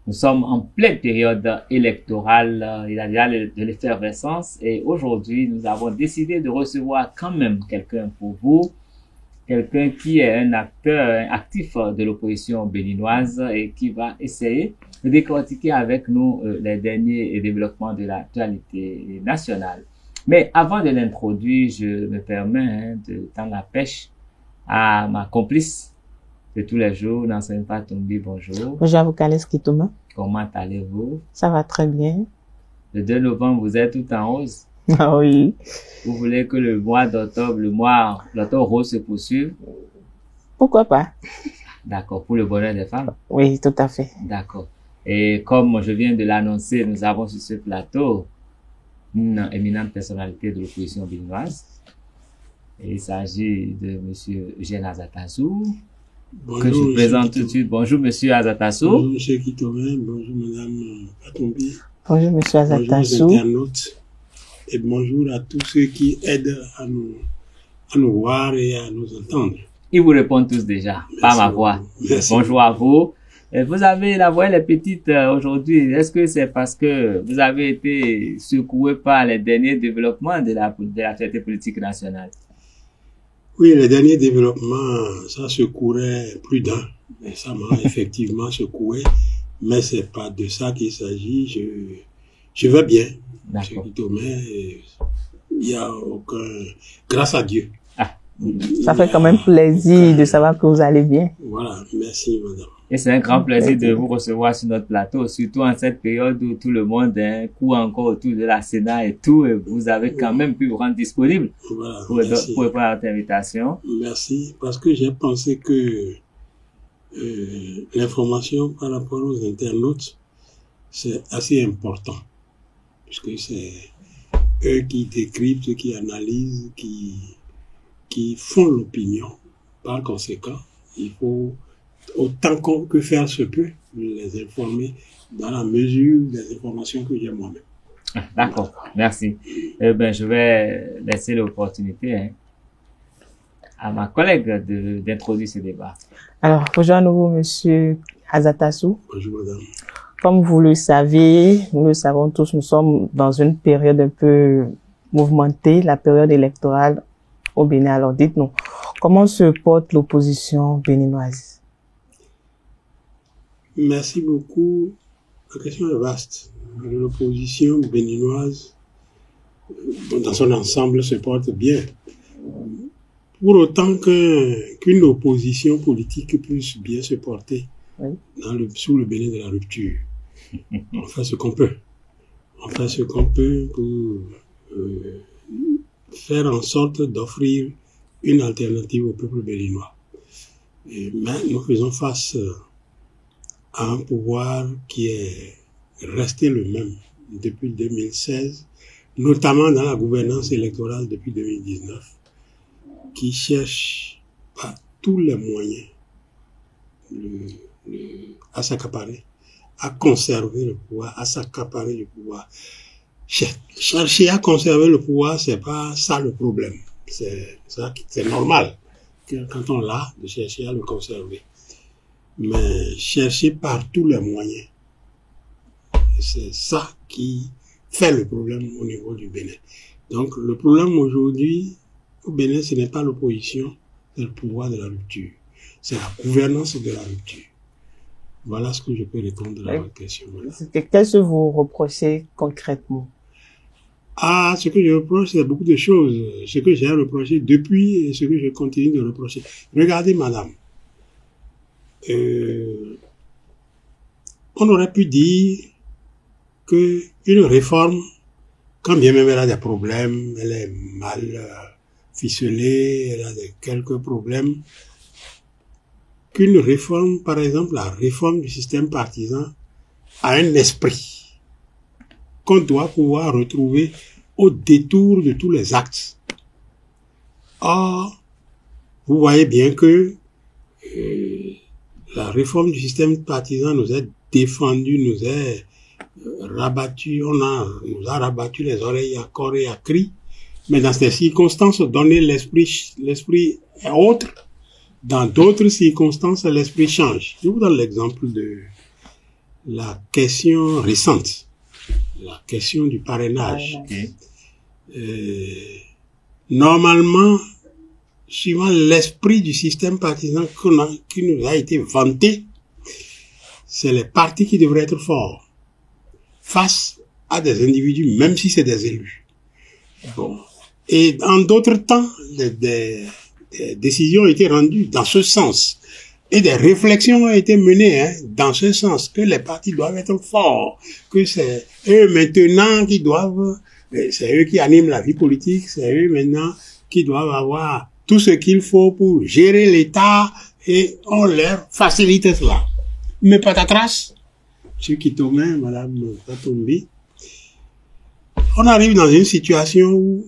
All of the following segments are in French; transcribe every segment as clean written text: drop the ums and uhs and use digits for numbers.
Nous sommes en pleine période électorale, il y a déjà de l'effervescence et aujourd'hui, nous avons décidé de recevoir quand même quelqu'un pour vous, quelqu'un qui est un acteur actif de l'opposition béninoise et qui va essayer de décortiquer avec nous les derniers développements de l'actualité nationale. Mais avant de l'introduire, je me permets de tendre la pêche à ma complice de tous les jours, Nansem Fatumbi, bonjour. Bonjour, Avokales Kitoma. Comment allez-vous? Ça va très bien. Le 2 novembre, vous êtes tout en rose. Ah oui. Vous voulez que le mois d'octobre, l'octobre rose se poursuive? Pourquoi pas? D'accord, pour le bonheur des femmes? Oui, tout à fait. D'accord. Et comme je viens de l'annoncer, nous avons sur ce plateau une éminente personnalité de l'opposition béninoise. Et il s'agit de monsieur Eugène Azatassou. Bonjour, que je présente tout de suite. Bonjour, monsieur Azatassou. Bonjour, monsieur Kitoma. Bonjour, madame Fatumbi. Bonjour, monsieur Azatassou. Bonjour, internautes. Et bonjour à tous ceux qui aident à nous voir et à nous entendre. Ils vous répondent tous déjà, par ma voix. Bonjour à vous. Vous avez la voix, elle est petite aujourd'hui. Est-ce que c'est parce que vous avez été secoué par les derniers développements de l'actualité politique nationale? Oui, les derniers développements, ça secourait plus d'un. Et ça m'a effectivement secoué. Mais c'est pas de ça qu'il s'agit. Je vais bien. Monsieur Kitoma, il y a aucun, grâce à Dieu. Ah. Ça fait quand même plaisir de savoir que vous allez bien. Voilà. Merci, madame. Et c'est un grand plaisir de vous recevoir sur notre plateau, surtout en cette période où tout le monde court encore autour de la Sénat et tout, et vous avez quand même pu vous rendre disponible pour répondre à notre invitation. Merci, parce que j'ai pensé que l'information par rapport aux internautes, c'est assez important, puisque c'est eux qui décryptent, qui analysent, qui font l'opinion. Par conséquent, il faut autant que faire se peut, les informer dans la mesure des informations que j'ai moi-même. D'accord, merci. Je vais laisser l'opportunité à ma collègue d'introduire ce débat. Alors, bonjour à nouveau, monsieur Azatassou. Bonjour, madame. Comme vous le savez, nous le savons tous, nous sommes dans une période un peu mouvementée, la période électorale au Bénin. Alors, dites-nous, comment se porte l'opposition béninoise? Merci beaucoup. La question est vaste. L'opposition béninoise, dans son ensemble, se porte bien. Pour autant qu'une opposition politique puisse bien se porter sous le Bénin de la rupture, on fait ce qu'on peut. On fait ce qu'on peut pour faire en sorte d'offrir une alternative au peuple béninois. Mais nous faisons face à un pouvoir qui est resté le même depuis 2016, notamment dans la gouvernance électorale depuis 2019, qui cherche par tous les moyens à s'accaparer, à conserver le pouvoir, à s'accaparer le pouvoir. Chercher à conserver le pouvoir, c'est pas ça le problème. C'est normal quand on l'a, de chercher à le conserver. Mais chercher par tous les moyens, c'est ça qui fait le problème au niveau du Bénin. Donc le problème aujourd'hui au Bénin, ce n'est pas l'opposition, c'est le pouvoir de la rupture. C'est la gouvernance de la rupture. Voilà ce que je peux répondre à votre question. Qu'est-ce que vous reprochez concrètement? Ce que je reproche, c'est beaucoup de choses. Ce que j'ai reproché depuis et ce que je continue de reprocher. Regardez, madame. On aurait pu dire que une réforme, quand bien même elle a des problèmes, elle est mal ficelée, elle a quelques problèmes, qu'une réforme, par exemple la réforme du système partisan, a un esprit qu'on doit pouvoir retrouver au détour de tous les actes. Or, vous voyez bien que la réforme du système partisan nous est défendue, nous est rabattu, nous a rabattu les oreilles à corps et à cri. Mais dans ces circonstances données, l'esprit est autre. Dans d'autres circonstances, l'esprit change. Je vous donne l'exemple de la question récente, la question du parrainage. Normalement, suivant l'esprit du système partisan qui nous a été vanté, c'est les partis qui devraient être forts face à des individus, même si c'est des élus. Bon. Et en d'autres temps, des décisions ont été rendues dans ce sens. Et des réflexions ont été menées dans ce sens, que les partis doivent être forts, que c'est eux maintenant qui doivent, c'est eux qui animent la vie politique, c'est eux maintenant qui doivent avoir tout ce qu'il faut pour gérer l'État, et on leur facilite cela. Mais patatras, M. Kitomin, Madame Katombi, on arrive dans une situation où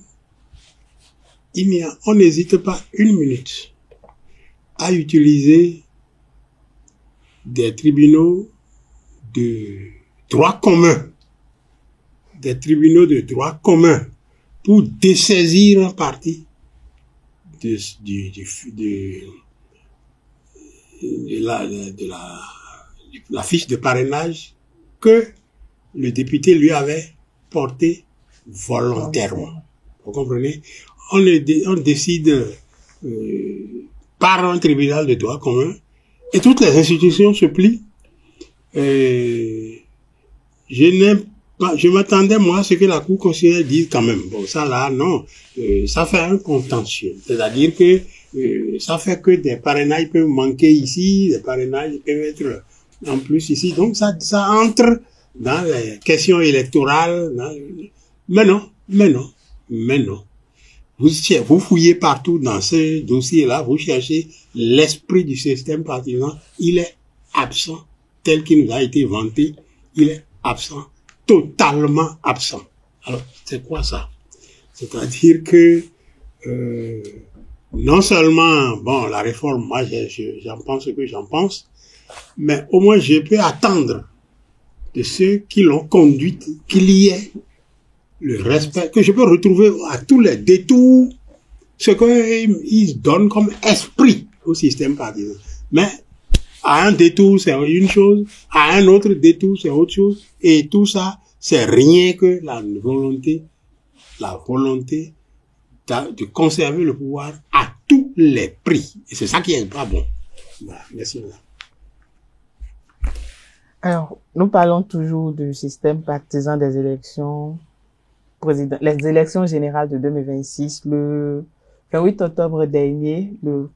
on n'hésite pas une minute à utiliser des tribunaux de droit commun, pour dessaisir un parti de la fiche de parrainage que le député lui avait porté volontairement. Vous comprenez? On décide par un tribunal de droit commun et toutes les institutions se plient. Je m'attendais, moi, à ce que la Cour constitutionnelle dise quand même. Bon, ça là, non. Ça fait un contentieux. C'est-à-dire que ça fait que des parrainages peuvent manquer ici, des parrainages peuvent être en plus ici. Donc, ça entre dans les questions électorales. Mais non. Vous fouillez partout dans ce dossier-là, vous cherchez l'esprit du système partisan. Il est absent, tel qu'il nous a été vanté. Il est absent. Totalement absent. Alors, c'est quoi ça? C'est-à-dire que non seulement, bon, la réforme, moi, j'en pense ce que j'en pense, mais au moins je peux attendre de ceux qui l'ont conduite qu'il y ait le respect, que je peux retrouver à tous les détours ce qu'ils donnent comme esprit au système partisan. Mais à un détour, c'est une chose, à un autre détour, c'est autre chose, et tout ça, c'est rien que la volonté de conserver le pouvoir à tous les prix. Et c'est ça qui est pas bon. Voilà, merci. Alors, nous parlons toujours du système partisan des élections les élections générales de 2026. Le 8 octobre dernier, le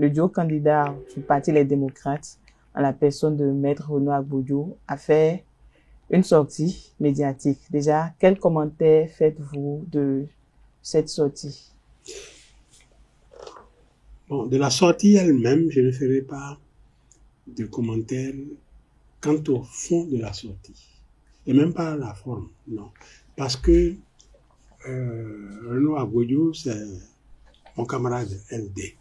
duo candidat du Parti Les Démocrates, en la personne de Maître Renaud Agbojo, a fait une sortie médiatique. Déjà, quel commentaire faites-vous de cette sortie? Bon, de la sortie elle-même, je ne ferai pas de commentaire quant au fond de la sortie. Et même pas la forme, non. Parce que Renaud Agbojo, c'est mon camarade LD.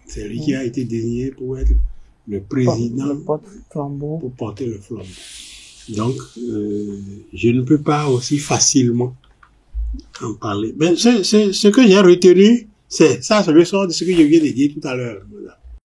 C'est lui qui a été désigné pour être le président, pour porter le flambeau. Donc, je ne peux pas aussi facilement en parler. Mais ce que j'ai retenu, c'est ça, c'est le sort de ce que je viens de dire tout à l'heure. Voilà.